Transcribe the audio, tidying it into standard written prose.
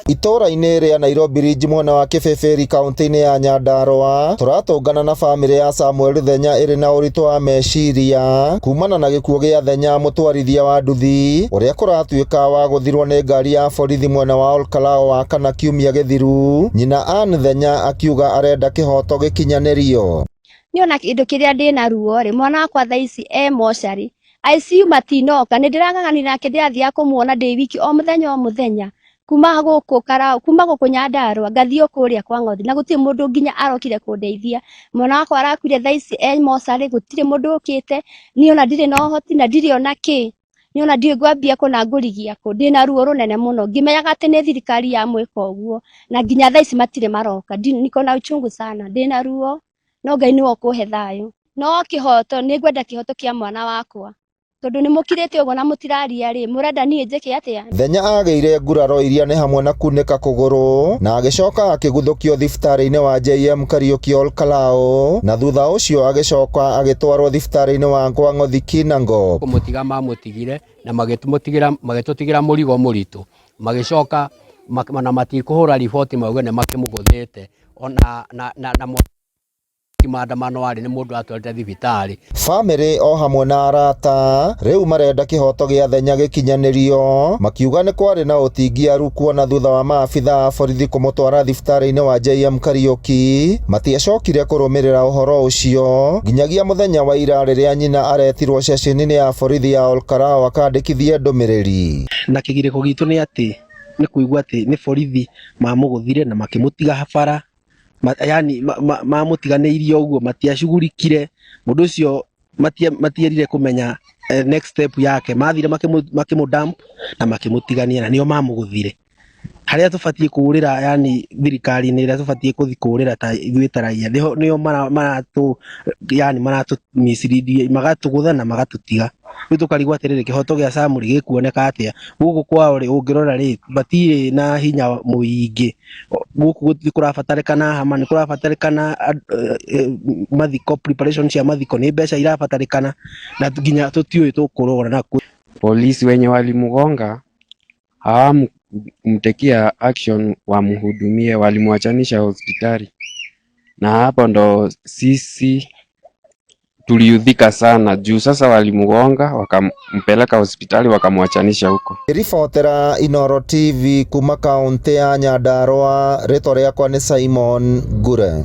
Itora-inĩ rĩa Nairobi Ridge mwena wa Kĩbĩbĩri kaunti-inĩ ya Nyandarua turatũngana na bamĩrĩ ya Samuel Thenya ĩrĩ na ũritũ wa meciria kumana na gĩkuũ gĩa Thenya mũtwarithia wa nduthi ũrĩa kũratuĩka wa gũthirwo nĩ ngari ya borithi mwena wa Olkalao wa kana kiumia gĩthiru. Nyina Anne Thenya akiuga arenda kĩhoto gĩkinyanĩrio. Niona kĩndũ kĩrĩa ndĩna ruo rĩ, mwana wakwa thaa ici mocarĩ ICU matinoka, nĩ ndĩrang'ang'ania nake ndĩrathiaga kũmuona ndĩ wiki o mũthenya kuma gũkũ Nyandarua ngathiĩ kũrĩa kwa Ng'othi na gũtirĩ mũndũ nginya arokire kũndeithia. Mwana wakwa arakuire thaa ici mocarĩ, gũtirĩ mũndũ ũkĩte, niona ndirĩ na ũhoti na ndirĩ ona kĩ, niona ndiũĩ ngwambia kũ na ngũrigia kũ. Ndĩna ruo rũnene mũno ngĩmenyaga atĩ nĩ thirikari ya mwĩka ũguo na nginya thaa ici matirĩ maroka. Niko na uchungu sana, ndĩna ruo no Ngai nĩwe ũkũhe thayũ. No kĩhoto, nĩ ngwenda kĩhoto kĩa mwana wakwa tondũ nĩ mũkirĩte ũguo na mũtiraria rĩ, mũrenda niĩ njĩke atĩa? Thenya agĩire nguraro iria nĩ hamwe na kunĩka kũgũrũ na agĩcoka akĩguthũkio thibitarĩ-inĩ wa JM Kariuki Olkalao na thutha ũcio agĩcoka agĩtwarwo thibitarĩ-inĩ wa kwa Ng'othi Kinango. Kũmũtiga mamũtigire na magĩtũtigira mũrigo mũritũ, magĩcoka na matikũhũra riboti mauge nĩ makĩmũgũthĩte ona na maandamano arĩ nĩ mũndũ atwarĩte thibitarĩ. Bamĩrĩ o hamwe na arata rĩu marenda kĩhoto gĩa Thenya gĩkinyanĩrio, makiuga nĩ kwarĩ na ũtingiaru kuona thutha wa maabitha a borithi kũmũtwara thibitarĩ-inĩ wa JM Kariuki matiacokire kũrũmĩrĩra ũhoro ũcio nginyagia mũthenya wa ira rĩrĩa nyina aretirwo ceceni-inĩ ya borithi ya Olkalao akandĩkithie ndũmĩrĩri. Na kĩgirĩko gitũ nĩ atĩ nĩ kuigua atĩ nĩ borithi mamũgũthire na makĩmũtiga bara, yani mamũtiganĩirie ũguo matiacugurikire mũndũ ũcio, matierire kũmenya next step yake, mathire makĩmũdump na makĩmũtigania na nĩo mamũgũthire. Harĩa tũbatiĩ kũũrĩra, yani thirikari-inĩ ĩrĩa tũbatiĩ gũthiĩ kũũrĩra ta ithuĩ ta raia, nĩo maratũ mislead, magatũgũtha na magatũtiga. Rĩu tũkarigwo atĩrĩrĩ, kĩhoto gĩa Samuel gĩkuoneka atĩa? Gũkũ kwao rĩ, ũngĩrora rĩ, batirĩ na hinya mũingĩ. Gũkũ kũrabatarĩkana hama, nĩ kũrabatarĩkana mathiko, preparation cia mathiko, nĩ mbeca irabatarĩkana na nginya tũtiũĩ tũkũrora nakũ. Polisi wenye walimgonga hawamtekia action wamhudumie, walimwachanisha hospitali, na hapo ndo sisi tuliudhika sana juu sasa walimgonga wakampeleka hospitali wakamwachanisha huko. Ribotera Inooro TV kuma kaunti ya Nyandarua, rĩtwa rĩakwa nĩ Simon Ngure.